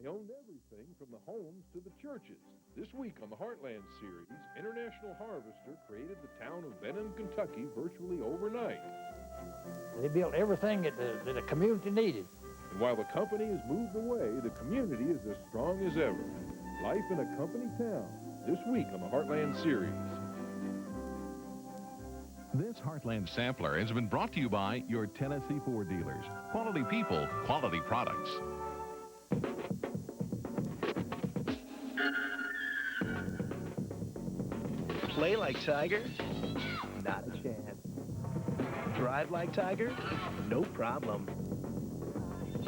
They owned everything from the homes to the churches. This week on the Heartland series, International Harvester created the town of Vannah, Kentucky virtually overnight. They built everything that the community needed. And while the company has moved away, the community is as strong as ever. Life in a company town, this week on the Heartland series. This Heartland Sampler has been brought to you by your Tennessee Ford dealers. Quality people, quality products. Play like Tiger? Not a chance. Drive like Tiger? No problem.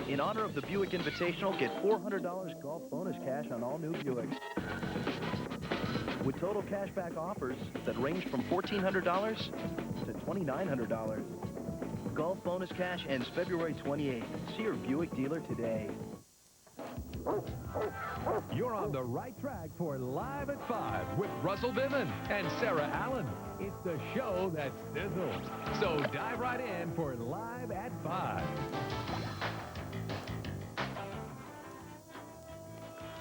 In honor of the Buick Invitational, get $400 golf bonus cash on all new Buicks. With total cashback offers that range from $1,400 to $2,900. Golf bonus cash ends February 28th. See your Buick dealer today. You're on the right track for Live at 5 with Russell Bimman and Sarah Allen. It's the show that sizzles. So dive right in for Live at 5.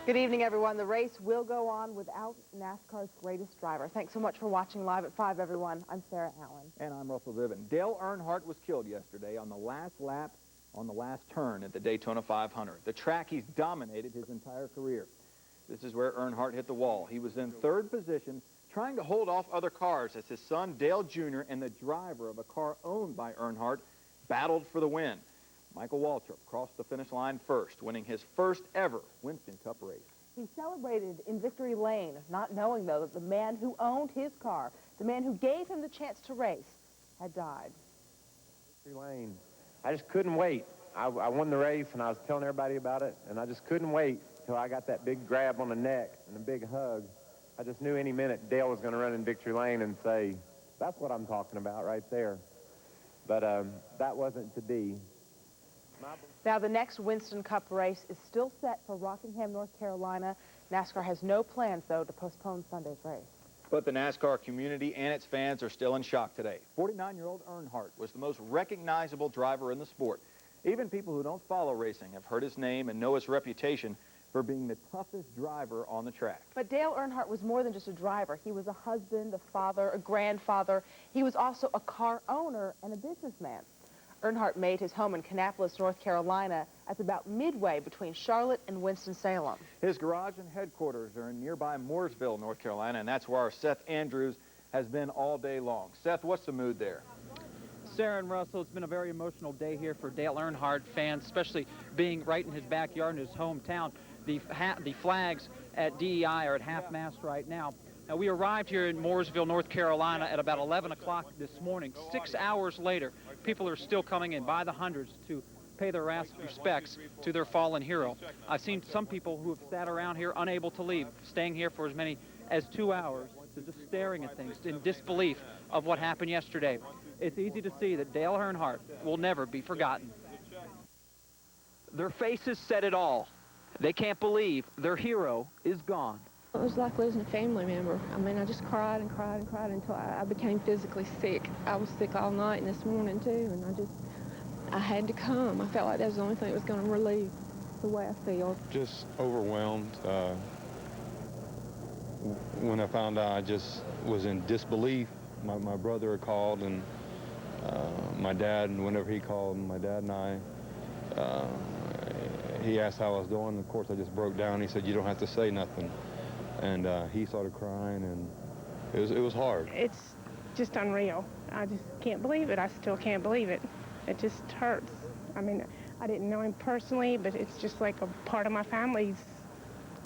Good evening, everyone. The race will go on without NASCAR's greatest driver. Thanks so much for watching Live at 5, everyone. I'm Sarah Allen. And I'm Russell Bimman. Dale Earnhardt was killed yesterday on the last lap on the last turn at the Daytona 500. The track he's dominated his entire career. This is where Earnhardt hit the wall. He was in third position, trying to hold off other cars as his son Dale Jr. and the driver of a car owned by Earnhardt battled for the win. Michael Waltrip crossed the finish line first, winning his first ever Winston Cup race. He celebrated in victory lane, not knowing, though, that the man who owned his car, the man who gave him the chance to race, had died. Victory lane. I just couldn't wait. I won the race, and I was telling everybody about it, and I just couldn't wait till I got that big grab on the neck and a big hug. I just knew any minute Dale was going to run in victory lane and say, that's what I'm talking about right there. But that wasn't to be. Now, the next Winston Cup race is still set for Rockingham, North Carolina. NASCAR has no plans, though, to postpone Sunday's race. But the NASCAR community and its fans are still in shock today. 49-year-old Earnhardt was the most recognizable driver in the sport. Even people who don't follow racing have heard his name and know his reputation for being the toughest driver on the track. But Dale Earnhardt was more than just a driver. He was a husband, a father, a grandfather. He was also a car owner and a businessman. Earnhardt made his home in Kannapolis, North Carolina, at about midway between Charlotte and Winston-Salem. His garage and headquarters are in nearby Mooresville, North Carolina, and that's where our Seth Andrews has been all day long. Seth, what's the mood there? Sarah and Russell, it's been a very emotional day here for Dale Earnhardt fans, especially being right in his backyard in his hometown. The flags at DEI are at half-mast right now. Now, we arrived here in Mooresville, North Carolina at about 11 o'clock this morning. 6 hours later, people are still coming in by the hundreds to pay their respects to their fallen hero. I've seen some people who have sat around here unable to leave, staying here for as many as 2 hours, just staring at things in disbelief of what happened yesterday. It's easy to see that Dale Earnhardt will never be forgotten. Their faces said it all. They can't believe their hero is gone. It was like losing a family member. I mean, I just cried and cried and cried until I became physically sick. I was sick all night and this morning, too, and I had to come. I felt like that was the only thing that was going to relieve the way I feel. Just overwhelmed. When I found out, I just was in disbelief. My brother had called, and my dad, and whenever he called, my dad and I, he asked how I was doing. Of course, I just broke down. He said, "You don't have to say nothing." And he started crying, and it was hard. It's just unreal. I just can't believe it. I still can't believe it. It just hurts. I mean, I didn't know him personally, but it's just like a part of my family's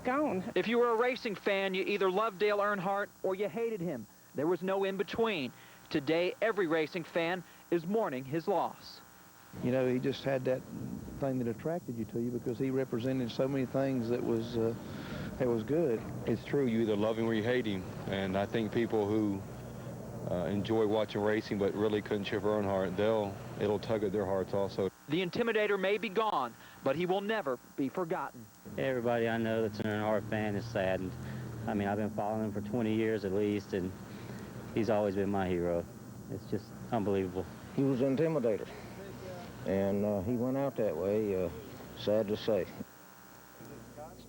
gone. If you were a racing fan, you either loved Dale Earnhardt or you hated him. There was no in-between. Today, every racing fan is mourning his loss. You know, he just had that thing that attracted you to you because he represented so many things that was good. It's true. You either love him or you hate him. And I think people who enjoy watching racing but really couldn't cheer for Earnhardt, it'll tug at their hearts also. The Intimidator may be gone, but he will never be forgotten. Everybody I know that's an Earnhardt fan is saddened. I mean, I've been following him for 20 years at least, and he's always been my hero. It's just unbelievable. He was an intimidator, and he went out that way, sad to say.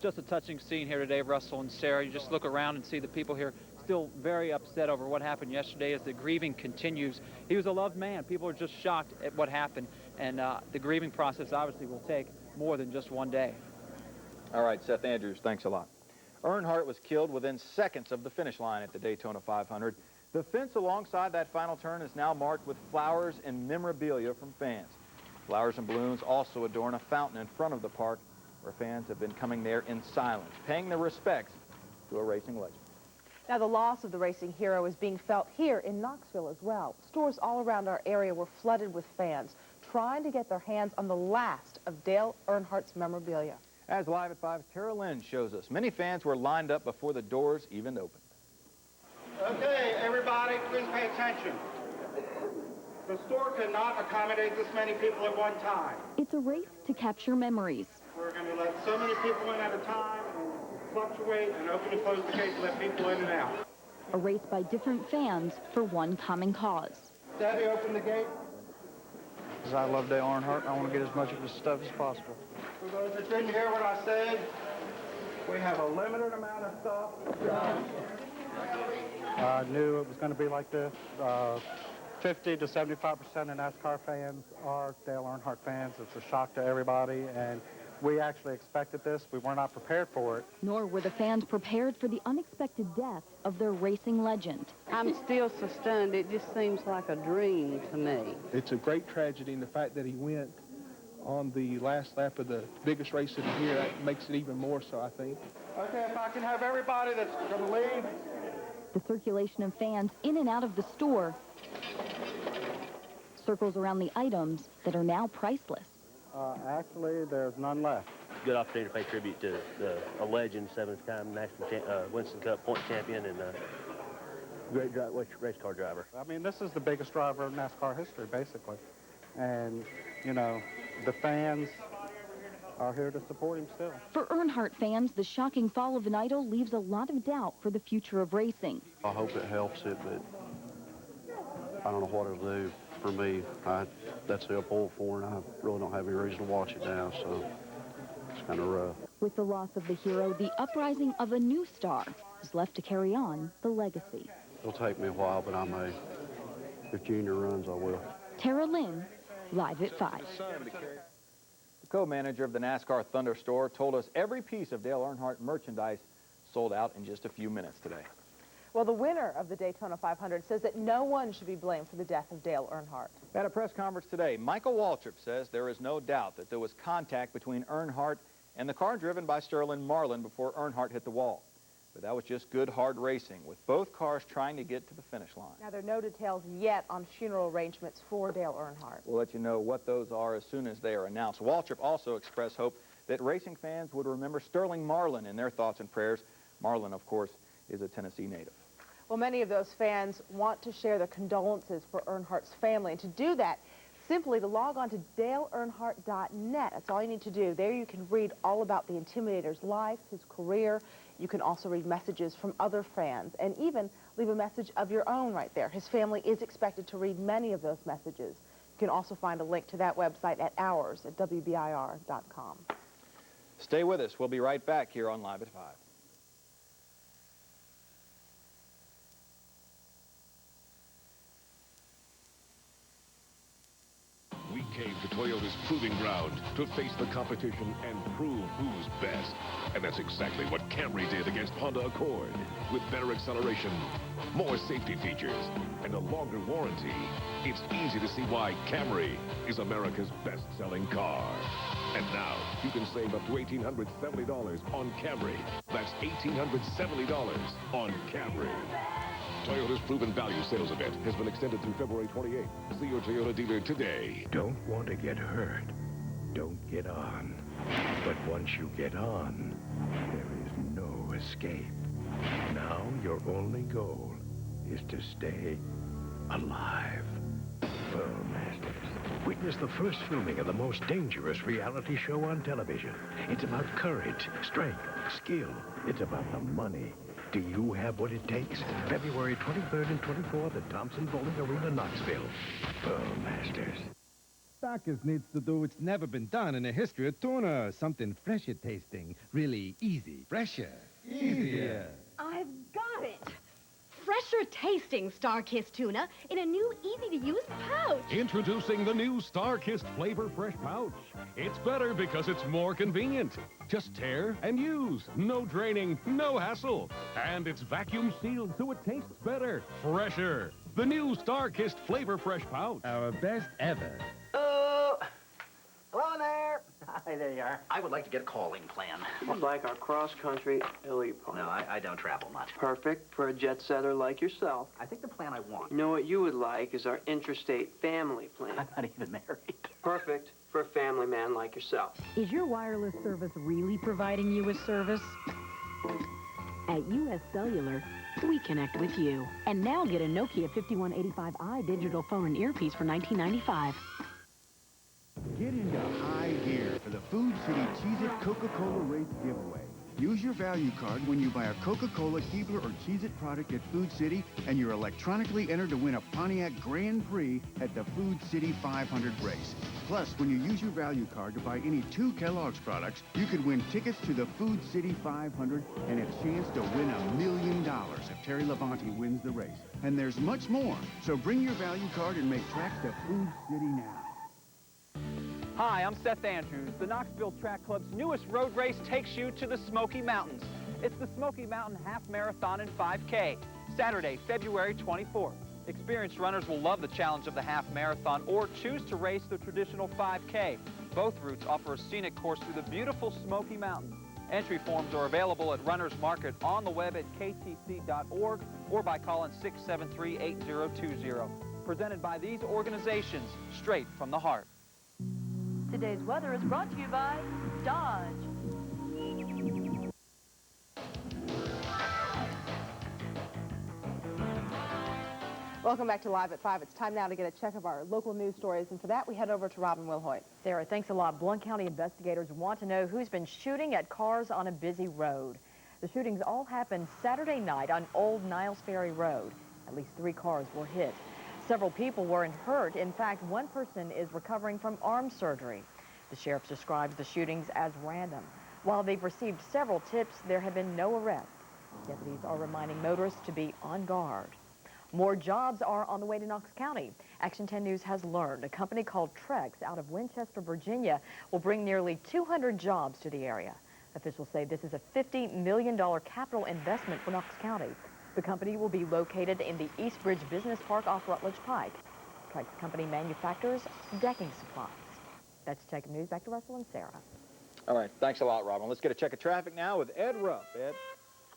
just a touching scene here today, Russell and Sarah. You just look around and see the people here still very upset over what happened yesterday as the grieving continues. He was a loved man. People are just shocked at what happened, and the grieving process obviously will take more than just one day. All right, Seth Andrews, thanks a lot. Earnhardt was killed within seconds of the finish line at the Daytona 500. The fence alongside that final turn is now marked with flowers and memorabilia from fans. Flowers and balloons also adorn a fountain in front of the park where fans have been coming there in silence, paying their respects to a racing legend. Now, the loss of the racing hero is being felt here in Knoxville as well. Stores all around our area were flooded with fans trying to get their hands on the last of Dale Earnhardt's memorabilia. As Live at 5's Tara Lynn shows us, many fans were lined up before the doors even opened. Okay, everybody, please pay attention. The store could not accommodate this many people at one time. It's a race to capture memories. We're going to let so many people in at a time and fluctuate and open and close the gate to let people in and out. A race by different fans for one common cause. Debbie, open the gate. I love Dale Earnhardt. I want to get as much of his stuff as possible. For those that didn't hear what I said, we have a limited amount of stuff. I knew it was going to be like this. 50 to 75% of NASCAR fans are Dale Earnhardt fans. It's a shock to everybody, and we actually expected this. We were not prepared for it. Nor were the fans prepared for the unexpected death of their racing legend. I'm still so stunned. It just seems like a dream to me. It's a great tragedy, and the fact that he went on the last lap of the biggest race of the year, that makes it even more so, I think. Okay, if I can have everybody that's going to leave. The circulation of fans in and out of the store circles around the items that are now priceless. Actually, there's none left. Good opportunity to pay tribute to a legend, seventh-time national Winston Cup point champion and great race car driver. I mean, this is the biggest driver in NASCAR history, basically. And, you know, the fans are here to support him still. For Earnhardt fans, the shocking fall of an idol leaves a lot of doubt for the future of racing. I hope it helps it, but I don't know what it'll do for me. That's who I pull for, and I really don't have any reason to watch it now, so it's kind of rough. With the loss of the hero, the uprising of a new star is left to carry on the legacy. It'll take me a while, but I may. If Junior runs, I will. Tara Lynn, Live at 5. The co-manager of the NASCAR Thunder store told us every piece of Dale Earnhardt merchandise sold out in just a few minutes today. Well, the winner of the Daytona 500 says that no one should be blamed for the death of Dale Earnhardt. At a press conference today, Michael Waltrip says there is no doubt that there was contact between Earnhardt and the car driven by Sterling Marlin before Earnhardt hit the wall. But that was just good, hard racing, with both cars trying to get to the finish line. Now, there are no details yet on funeral arrangements for Dale Earnhardt. We'll let you know what those are as soon as they are announced. Waltrip also expressed hope that racing fans would remember Sterling Marlin in their thoughts and prayers. Marlin, of course, is a Tennessee native. Well, many of those fans want to share their condolences for Earnhardt's family, and to do that, simply to log on to DaleEarnhardt.net. That's all you need to do. There you can read all about the Intimidator's life, his career. You can also read messages from other fans and even leave a message of your own right there. His family is expected to read many of those messages. You can also find a link to that website at ours at WBIR.com. Stay with us. We'll be right back here on Live at 5. We came to Toyota's proving ground to face the competition and prove who's best. And that's exactly what Camry did against Honda Accord. With better acceleration, more safety features, and a longer warranty, it's easy to see why Camry is America's best-selling car. And now, you can save up to $1,870 on Camry. That's $1,870 on Camry. Toyota's Proven Value Sales Event has been extended through February 28th. See your Toyota dealer today. Don't want to get hurt. Don't get on. But once you get on, there is no escape. Now your only goal is to stay alive. Well, Masters, witness the first filming of the most dangerous reality show on television. It's about courage, strength, skill. It's about the money. Do you have what it takes? February 23rd and 24th at Thompson Bowling Arena, Knoxville. Pearl Masters. Starkist needs to do what's never been done in the history of tuna. Something fresher tasting. Really easy. Fresher. Easier. I've got it. Fresher tasting Starkist tuna in a new easy-to-use pouch. Introducing the new Starkist Flavor Fresh Pouch. It's better because it's more convenient. Just tear and use. No draining, no hassle. And it's vacuum sealed so it tastes better, fresher. The new Starkist Flavor Fresh Pouch. Our best ever. Oh, hello there. Hi, there you are. I would like to get a calling plan. You'd like our cross-country elite plan. No, I don't travel much. Perfect for a jet-setter like yourself. I think the plan I want. You know what you would like is our interstate family plan. I'm not even married. Perfect for a family man like yourself. Is your wireless service really providing you with service? At U.S. Cellular, we connect with you. And now get a Nokia 5185i digital phone and earpiece for $19.95. Get into high gear for the Food City Cheez-It Coca-Cola Race giveaway. Use your value card when you buy a Coca-Cola, Keebler, or Cheez-It product at Food City, and you're electronically entered to win a Pontiac Grand Prix at the Food City 500 race. Plus, when you use your value card to buy any 2 Kellogg's products, you could win tickets to the Food City 500 and a chance to win $1 million if Terry Levante wins the race. And there's much more, so bring your value card and make tracks to Food City now. Hi, I'm Seth Andrews. The Knoxville Track Club's newest road race takes you to the Smoky Mountains. It's the Smoky Mountain Half Marathon and 5K, Saturday, February 24th. Experienced runners will love the challenge of the half marathon or choose to race the traditional 5K. Both routes offer a scenic course through the beautiful Smoky Mountains. Entry forms are available at Runner's Market, on the web at ktc.org, or by calling 673-8020. Presented by these organizations, straight from the heart. Today's weather is brought to you by Dodge. Welcome back to Live at 5. It's time now to get a check of our local news stories, and for that we head over to Robin Wilhoit. Sarah, thanks a lot. Blount County investigators want to know who's been shooting at cars on a busy road. The shootings all happened Saturday night on Old Niles Ferry Road. At least 3 cars were hit. Several people weren't hurt. In fact, one person is recovering from arm surgery. The sheriff described the shootings as random. While they've received several tips, there have been no arrests. Deputies are reminding motorists to be on guard. More jobs are on the way to Knox County. Action 10 News has learned a company called Trex out of Winchester, Virginia will bring nearly 200 jobs to the area. Officials say this is a $50 million capital investment for Knox County. The company will be located in the Eastbridge Business Park off Rutledge Pike. Trex company manufactures decking supplies. That's Check of News. Back to Russell and Sarah. All right, thanks a lot, Robin. Let's get a check of traffic now with Ed Rupp. Ed?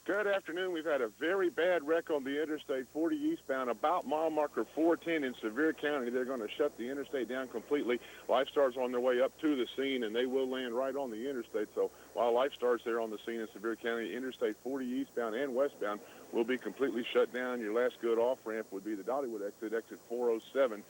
Good afternoon. We've had a very bad wreck on the Interstate 40 eastbound about mile marker 410 in Sevier County. They're going to shut the interstate down completely. Lifestar's on their way up to the scene, and they will land right on the interstate. So while Lifestar's there on the scene in Sevier County, Interstate 40 eastbound and westbound will be completely shut down. Your last good off-ramp would be the Dollywood exit 407.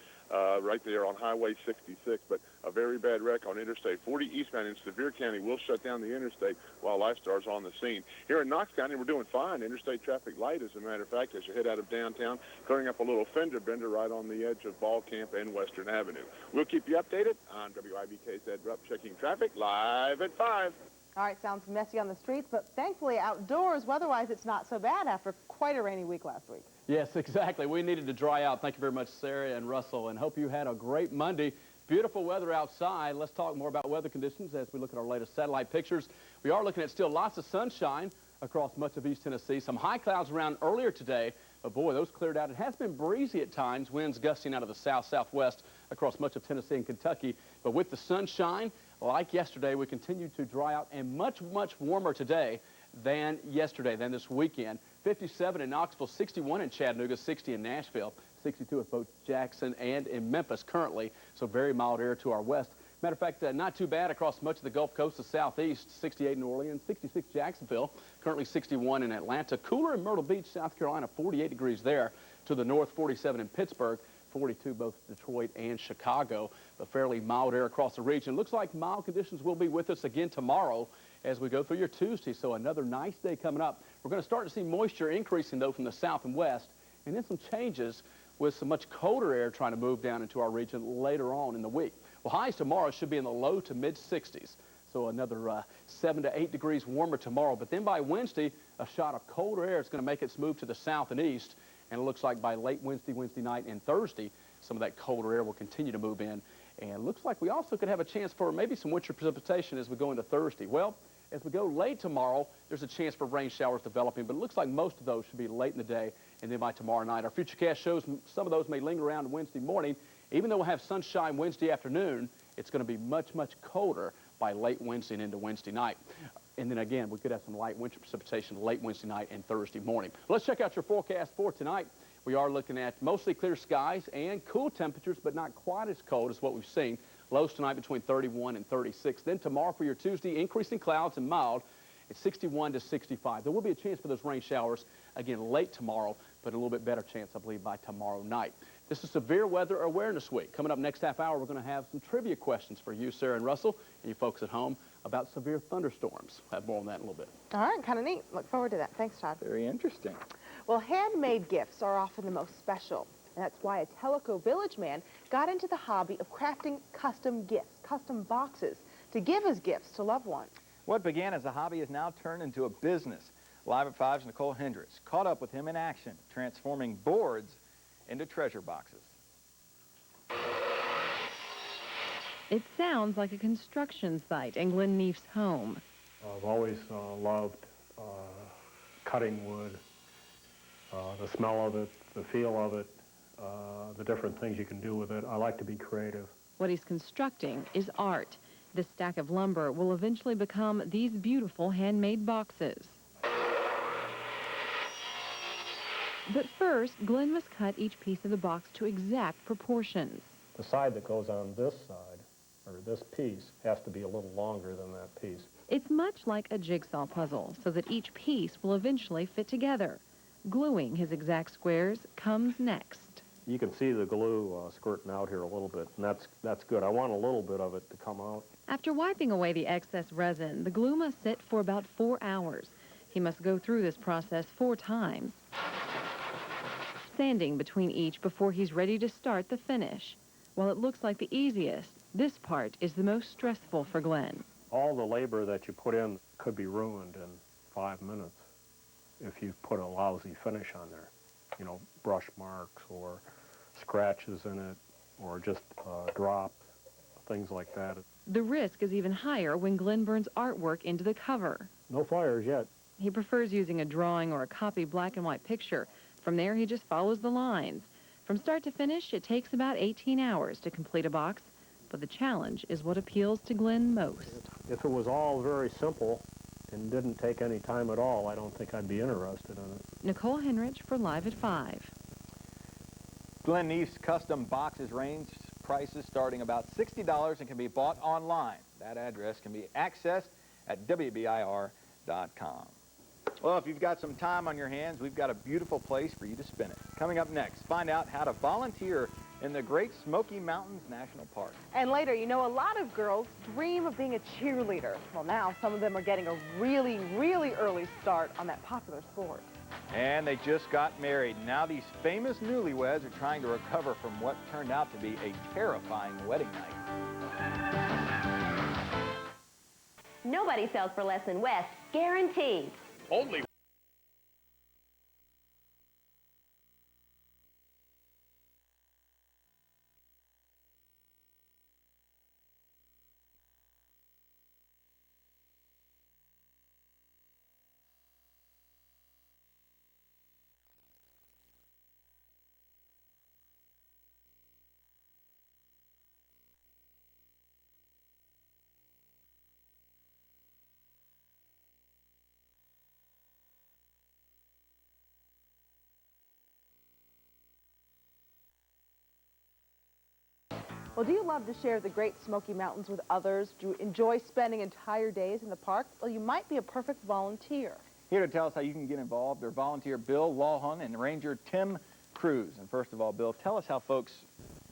Right there on Highway 66, but a very bad wreck on Interstate 40 eastbound in Sevier County will shut down the interstate while Lifestar's on the scene. Here in Knox County, we're doing fine. Interstate traffic light, as a matter of fact, as you head out of downtown, clearing up a little fender bender right on the edge of Ball Camp and Western Avenue. We'll keep you updated on WIBK's Ed Rupp checking traffic live at 5. All right, sounds messy on the streets, but thankfully outdoors, weather-wise, it's not so bad after quite a rainy week last week. Yes, exactly. We needed to dry out. Thank you very much, Sarah and Russell, and hope you had a great Monday. Beautiful weather outside. Let's talk more about weather conditions as we look at our latest satellite pictures. We are looking at still lots of sunshine across much of East Tennessee. Some high clouds around earlier today, but boy, those cleared out. It has been breezy at times, winds gusting out of the south-southwest across much of Tennessee and Kentucky. But with the sunshine, like yesterday, we continue to dry out, and much, much warmer today than yesterday, than this weekend. 57 in Knoxville, 61 in Chattanooga, 60 in Nashville, 62 at both Jackson and in Memphis currently, so very mild air to our west. Matter of fact, not too bad across much of the Gulf Coast, the southeast, 68 in New Orleans, 66 Jacksonville, currently 61 in Atlanta. Cooler in Myrtle Beach, South Carolina, 48 degrees there. To the north, 47 in Pittsburgh, 42 both Detroit and Chicago, but fairly mild air across the region. Looks like mild conditions will be with us again tomorrow as we go through your Tuesday, so another nice day coming up. We're going to start to see moisture increasing, though, from the south and west, and then some changes with some much colder air trying to move down into our region later on in the week. Well, highs tomorrow should be in the low to mid-60s. So another 7 to 8 degrees warmer tomorrow. But then by Wednesday, a shot of colder air is going to make its move to the south and east. And it looks like by late Wednesday night, and Thursday, some of that colder air will continue to move in. And it looks like we also could have a chance for maybe some winter precipitation as we go into Thursday. Well, as we go late tomorrow, there's a chance for rain showers developing, but it looks like most of those should be late in the day and then by tomorrow night. Our futurecast shows some of those may linger around Wednesday morning. Even though we'll have sunshine Wednesday afternoon, it's going to be much, much colder by late Wednesday and into Wednesday night. And then again, we could have some light winter precipitation late Wednesday night and Thursday morning. Let's check out your forecast for tonight. We are looking at mostly clear skies and cool temperatures, but not quite as cold as what we've seen. Lows tonight between 31 and 36. Then tomorrow for your Tuesday, increasing clouds and mild at 61 to 65. There will be a chance for those rain showers again late tomorrow, but a little bit better chance, I believe, by tomorrow night. This is Severe Weather Awareness Week. Coming up next half hour, we're going to have some trivia questions for you, Sarah and Russell, and you folks at home about severe thunderstorms. We'll have more on that in a little bit. All right, kind of neat. Look forward to that. Thanks, Todd. Very interesting. Well, handmade gifts are often the most special, and that's why a Tellico Village man got into the hobby of crafting custom gifts, custom boxes, to give as gifts to loved ones. What began as a hobby has now turned into a business. Live at 5's Nicole Hendricks caught up with him in action, transforming boards into treasure boxes. It sounds like a construction site in Glenn Neef's home. I've always loved cutting wood, the smell of it, the feel of it, the different things you can do with it. I like to be creative. What he's constructing is art. This stack of lumber will eventually become these beautiful handmade boxes. But first, Glenn must cut each piece of the box to exact proportions. The side that goes on this side, or this piece, has to be a little longer than that piece. It's much like a jigsaw puzzle, so that each piece will eventually fit together. Gluing his exact squares comes next. You can see the glue squirting out here a little bit, and that's good. I want a little bit of it to come out. After wiping away the excess resin, the glue must sit for about 4 hours. He must go through this process 4 times, sanding between each before he's ready to start the finish. While it looks like the easiest, this part is the most stressful for Glenn. All the labor that you put in could be ruined in 5 minutes if you put a lousy finish on there. You know, brush marks or scratches in it or just drops, things like that. The risk is even higher when Glenn burns artwork into the cover. No fires yet. He prefers using a drawing or a copy black and white picture. From there, he just follows the lines. From start to finish, it takes about 18 hours to complete a box, but the challenge is what appeals to Glenn most. If it was all very simple and didn't take any time at all, I don't think I'd be interested in it. Nicole Henrich for Live at 5. Glenn Neef's custom boxes range prices starting about $60 and can be bought online. That address can be accessed at WBIR.com. Well, if you've got some time on your hands, we've got a beautiful place for you to spend it. Coming up next, find out how to volunteer in the Great Smoky Mountains National Park. And later, you know, a lot of girls dream of being a cheerleader. Well, now some of them are getting a really, really early start on that popular sport. And they just got married. Now these famous newlyweds are trying to recover from what turned out to be a terrifying wedding night. Nobody sells for less than West, guaranteed. Only Well, do you love to share the Great Smoky Mountains with others? Do you enjoy spending entire days in the park? Well, you might be a perfect volunteer. Here to tell us how you can get involved are volunteer Bill Lawhon and Ranger Tim Cruz. And first of all, Bill, tell us how folks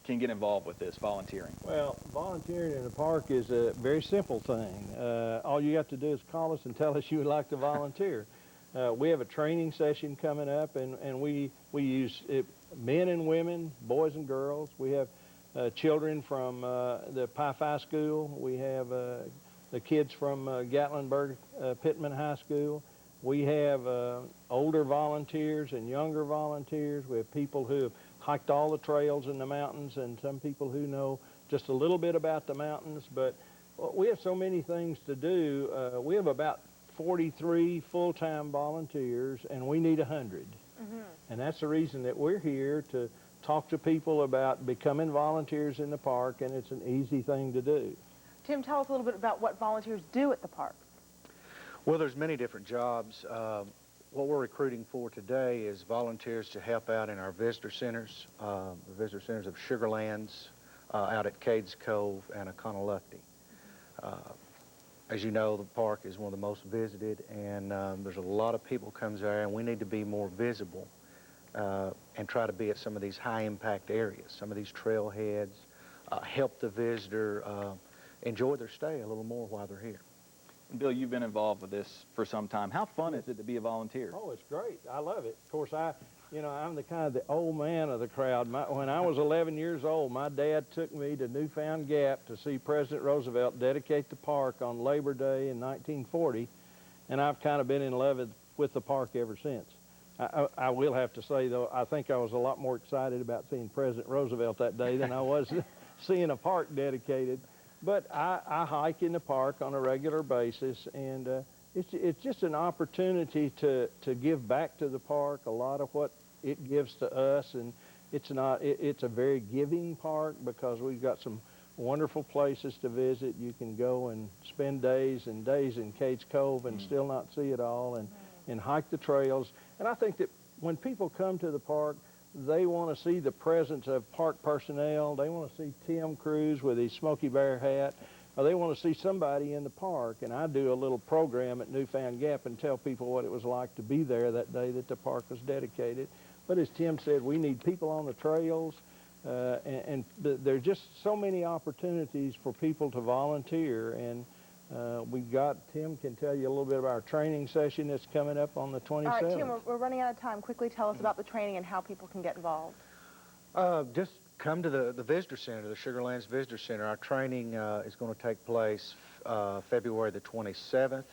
can get involved with this volunteering. Well, volunteering in the park is a very simple thing. All you have to do is call us and tell us you would like to volunteer. We have a training session coming up, and we use men and women, boys and girls. We have children from the Pi-Phi School. We have the kids from Gatlinburg Pittman High School. We have older volunteers and younger volunteers. We have people who have hiked all the trails in the mountains and some people who know just a little bit about the mountains. But we have so many things to do. We have about 43 full-time volunteers, and we need 100. And that's the reason that we're here, to talk to people about becoming volunteers in the park, and it's an easy thing to do. Tim, tell us a little bit about what volunteers do at the park. Well, there's many different jobs. What we're recruiting for today is volunteers to help out in our visitor centers, the visitor centers of Sugarlands, out at Cades Cove and Econolocty. As you know, the park is one of the most visited, and there's a lot of people comes there, and we need to be more visible and try to be at some of these high-impact areas, some of these trailheads, help the visitor enjoy their stay a little more while they're here. Bill, you've been involved with this for some time. How fun is it to be a volunteer? Oh, it's great. I love it. Of course, I'm the kind of the old man of the crowd. When I was 11 years old, my dad took me to Newfound Gap to see President Roosevelt dedicate the park on Labor Day in 1940, and I've kind of been in love with the park ever since. I will have to say, though, I think I was a lot more excited about seeing President Roosevelt that day than I was seeing a park dedicated. But I hike in the park on a regular basis, and it's just an opportunity to give back to the park a lot of what it gives to us. And it's a very giving park because we've got some wonderful places to visit. You can go and spend days and days in Cades Cove and still not see it all, and hike the trails. And I think that when people come to the park, they want to see the presence of park personnel. They want to see Tim Cruz with his Smoky Bear hat. Or they want to see somebody in the park. And I do a little program at Newfound Gap and tell people what it was like to be there that day that the park was dedicated. But as Tim said, we need people on the trails. And there are just so many opportunities for people to volunteer. And Tim can tell you a little bit about our training session that's coming up on the 27th. All right, Tim, we're running out of time. Quickly tell us about the training and how people can get involved. Just come to the visitor center, the Sugarlands Visitor Center. Our training is going to take place February the 27th,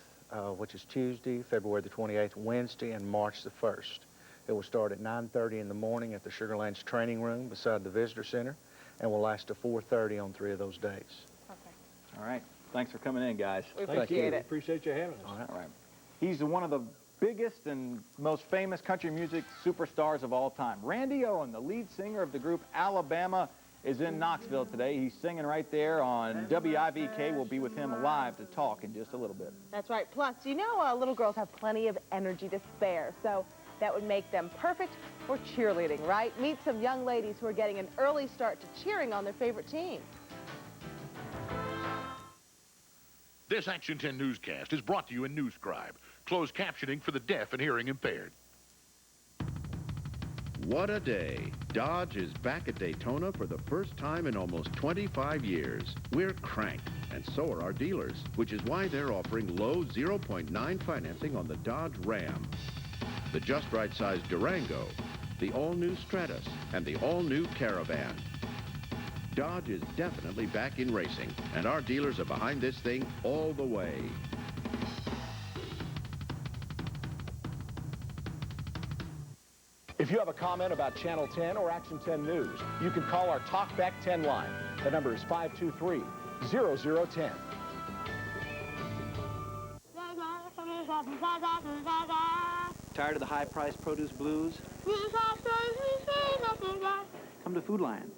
which is Tuesday, February the 28th, Wednesday, and March the 1st. It will start at 9:30 in the morning at the Sugarlands Training Room beside the visitor center, and will last to 4:30 on 3 of those days. Okay. All right. Thanks for coming in, guys. We appreciate it. Appreciate you having us. All right. He's one of the biggest and most famous country music superstars of all time. Randy Owen, the lead singer of the group Alabama, is in Knoxville today. He's singing right there on WIVK. We'll be with him live to talk in just a little bit. That's right. Plus, you know, little girls have plenty of energy to spare, so that would make them perfect for cheerleading, right? Meet some young ladies who are getting an early start to cheering on their favorite team. This Action 10 newscast is brought to you in NewsScribe, closed captioning for the deaf and hearing impaired. What a day. Dodge is back at Daytona for the first time in almost 25 years. We're cranked, and so are our dealers, which is why they're offering low 0.9 financing on the Dodge Ram, the just right size Durango, the all-new Stratus, and the all-new Caravan. Dodge is definitely back in racing, and our dealers are behind this thing all the way. If you have a comment about Channel 10 or Action 10 News, you can call our Talkback 10 line. The number is 523-0010. Tired of the high-priced produce blues? Come to Food Lion.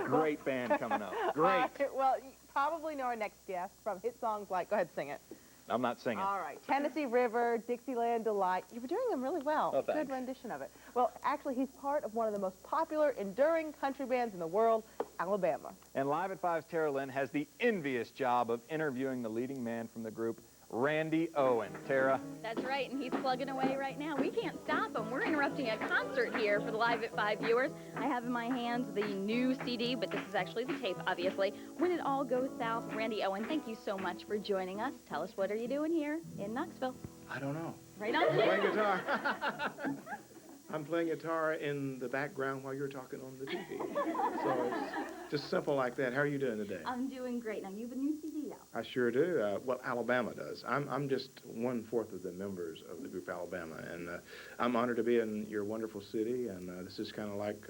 Great band coming up. Great. Well, you probably know our next guest from hit songs like, go ahead, sing it. I'm not singing. All right. Tennessee River, Dixieland Delight. You were doing them really well. Oh, thanks. Good rendition of it. Well, actually, he's part of one of the most popular, enduring country bands in the world, Alabama. And Live at Five's Tara Lynn has the envious job of interviewing the leading man from the group. Randy Owen. Tara? That's right, and he's plugging away right now. We can't stop him. We're interrupting a concert here for the Live at 5 viewers. I have in my hands the new CD, but this is actually the tape, obviously. When It All Goes South. Randy Owen, thank you so much for joining us. Tell us, what are you doing here in Knoxville? I don't know. Right on I'm cue. playing guitar. I'm playing guitar in the background while you're talking on the TV. So it's just simple like that. How are you doing today? I'm doing great. Now, you have a new CD out. I sure do. Well, Alabama does. I'm just 1/4 of the members of the group Alabama, and I'm honored to be in your wonderful city, and this is kind of like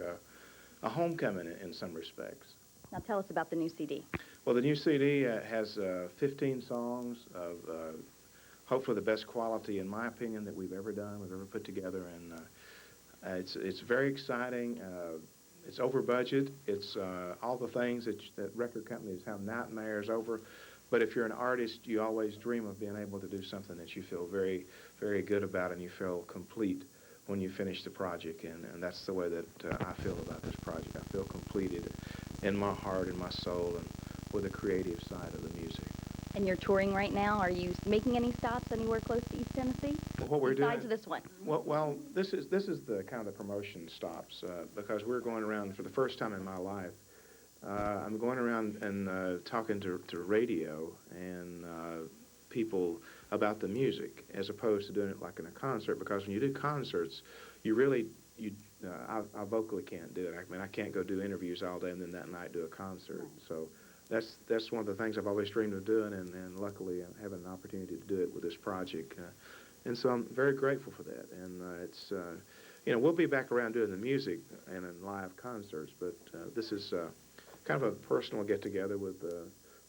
a homecoming in some respects. Now, tell us about the new CD. Well, the new CD has 15 songs of hopefully the best quality, in my opinion, that we've ever done, we've ever put together, and it's very exciting. It's over budget. It's all the things that record companies have nightmares over. But if you're an artist, you always dream of being able to do something that you feel very, very good about, and you feel complete when you finish the project. And that's the way that I feel about this project. I feel completed in my heart and my soul and with the creative side of the music. And you're touring right now. Are you making any stops anywhere close to East Tennessee? What we're doing? Besides this one. Well, this is the kind of promotion stops because we're going around for the first time in my life. I'm going around and talking to radio and people about the music as opposed to doing it like in a concert, because when you do concerts, I vocally can't do it. I mean, I can't go do interviews all day and then that night do a concert. So that's one of the things I've always dreamed of doing, and luckily I'm having an opportunity to do it with this project. And so I'm very grateful for that. And it's, we'll be back around doing the music and in live concerts, but this is kind of a personal get-together with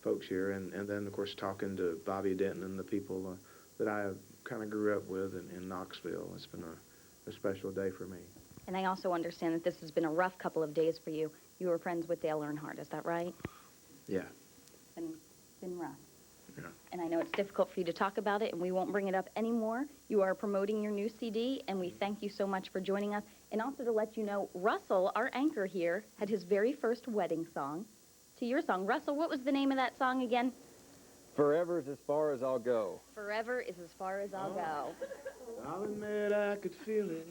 folks here, and then, of course, talking to Bobby Denton and the people that I kind of grew up with in Knoxville. It's been a special day for me. And I also understand that this has been a rough couple of days for you. You were friends with Dale Earnhardt, is that right? Yeah. It's been rough. Yeah. And I know it's difficult for you to talk about it, and we won't bring it up anymore. You are promoting your new CD, and we thank you so much for joining us. And also to let you know, Russell, our anchor here, had his very first wedding song to your song. Russell, what was the name of that song again? Forever is as far as I'll go. Forever is as far as I'll go. I'll admit I could feel it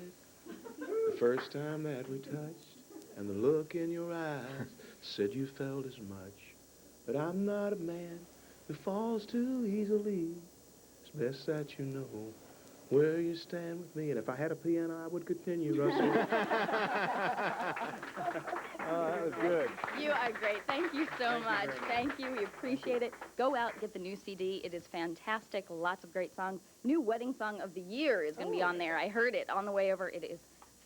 the first time that we touched, and the look in your eyes said you felt as much. But I'm not a man who falls too easily. It's best that you know where you stand with me. And if I had a piano, I would continue, Russell. Oh, that was good. You are great. Thank you so much. Thank you. We appreciate it. Go out, get the new CD. It is fantastic. Lots of great songs. New wedding song of the year is going to be on there. I heard it on the way over. It is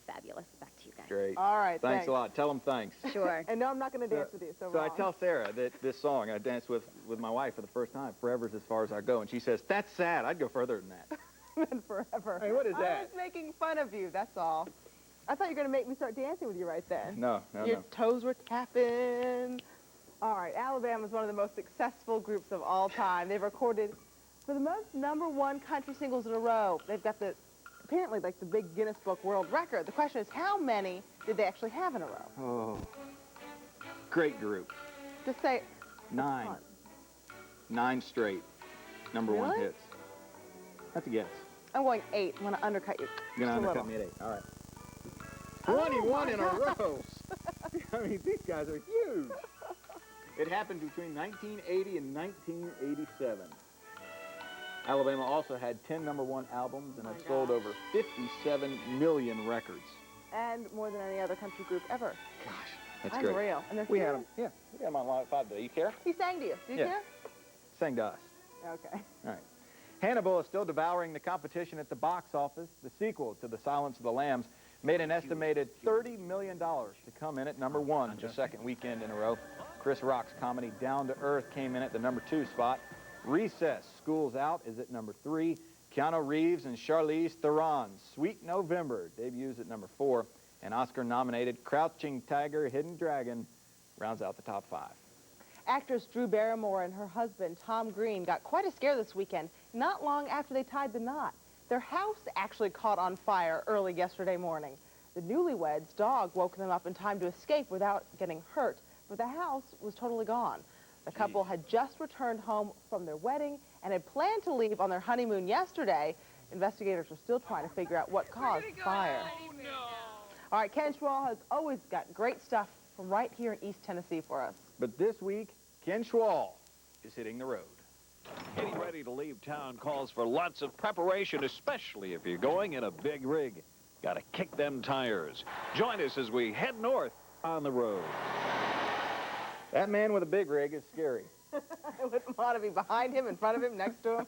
fabulous. Back to you guys. Great. All right, Thanks a lot. Tell them thanks. Sure. And no, I'm not going to dance with you. So I tell Sarah that this song, I danced with my wife for the first time, Forever's as far as I go, and she says, that's sad. I'd go further than that. And forever. Hey, what is I that? was making fun of you, that's all. I thought you were going to make me start dancing with you right then. No. Your toes were tapping. All right, Alabama is one of the most successful groups of all time. They've recorded for the most #1 country singles in a row. They've got apparently like the big Guinness Book World Record. The question is, how many did they actually have in a row? Oh, great group. Just say 9. 9 straight #1 Really? hits. That's a guess. I'm going 8. I'm going to undercut you. You're going to undercut me at 8. All right. 21 in a row. I mean, these guys are huge. It happened between 1980 and 1987. Alabama also had 10 #1 albums and had sold over 57 million records. And more than any other country group ever. Gosh, that's Unreal. great. And they're We had them. Yeah, we had them on Live 5 Day. You care? He sang to you. Do you Yeah. care? Sang to us. Okay. All right. Hannibal is still devouring the competition at the box office. The sequel to The Silence of the Lambs made an estimated $30 million to come in at #1 the second weekend in a row. Chris Rock's comedy Down to Earth came in at the #2 spot. Recess, School's Out is at #3. Keanu Reeves and Charlize Theron's Sweet November debuts at #4. And Oscar-nominated Crouching Tiger, Hidden Dragon rounds out the top 5. Actress Drew Barrymore and her husband, Tom Green, got quite a scare this weekend, not long after they tied the knot. Their house actually caught on fire early yesterday morning. The newlyweds' dog woke them up in time to escape without getting hurt, but the house was totally gone. The couple had just returned home from their wedding and had planned to leave on their honeymoon yesterday. Investigators are still trying to figure out what caused the fire. All right, Ken Schwall has always got great stuff from right here in East Tennessee for us. But this week, Ken Schwall is hitting the road. Getting ready to leave town calls for lots of preparation, especially if you're going in a big rig. Got to kick them tires. Join us as we head north on the road. That man with a big rig is scary. I wouldn't want to be behind him, in front of him, next to him.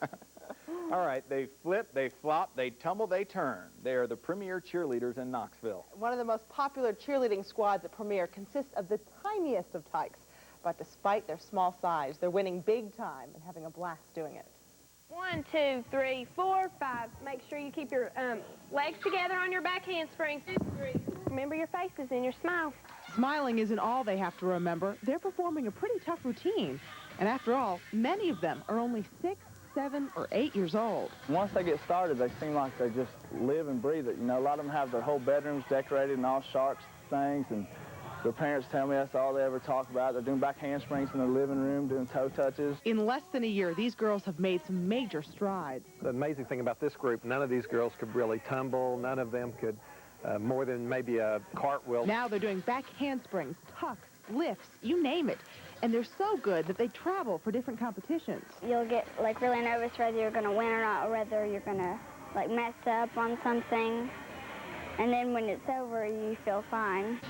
All right, they flip, they flop, they tumble, they turn. They are the premier cheerleaders in Knoxville. One of the most popular cheerleading squads at Premier consists of the tiniest of tykes. But despite their small size, they're winning big time and having a blast doing it. 1, 2, 3, 4, 5. Make sure you keep your legs together on your back handsprings. 2, 3. Remember your faces and your smile. Smiling isn't all they have to remember. They're performing a pretty tough routine. And after all, many of them are only 6, 7, or 8 years old. Once they get started, they seem like they just live and breathe it. You know, a lot of them have their whole bedrooms decorated and all Skharks things, and their parents tell me that's all they ever talk about. They're doing back handsprings in their living room, doing toe touches. In less than a year, these girls have made some major strides. The amazing thing about this group, none of these girls could really tumble. None of them could more than maybe a cartwheel. Now they're doing back handsprings, tucks, lifts, you name it. And they're so good that they travel for different competitions. You'll get like really nervous whether you're going to win or not, or whether you're going to like mess up on something. And then when it's over, you feel fine.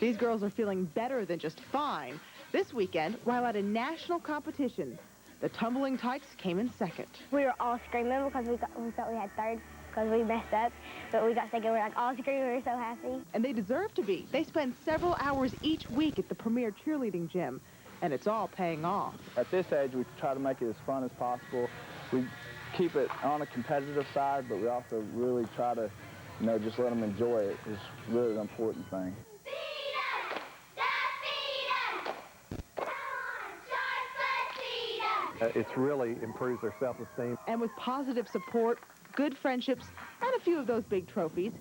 These girls are feeling better than just fine. This weekend, while at a national competition, the tumbling tykes came in second. We were all screaming because we thought we had third because we messed up, but we got second. We were like all screaming. We were so happy. And they deserve to be. They spend several hours each week at the Premier cheerleading gym, and it's all paying off. At this age, we try to make it as fun as possible. We keep it on a competitive side, but we also really try to, you know, just let them enjoy it. It's really the important thing. It's really improves their self-esteem. And with positive support, good friendships, and a few of those big trophies,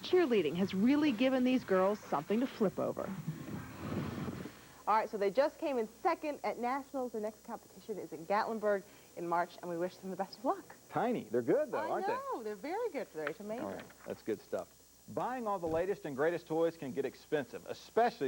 cheerleading has really given these girls something to flip over. All right, so they just came in second at Nationals. Their next competition is in Gatlinburg in March, and we wish them the best of luck. Tiny. They're good, though, aren't they? I know. They're very good for their age. Amazing. All right, that's good stuff. Buying all the latest and greatest toys can get expensive, especially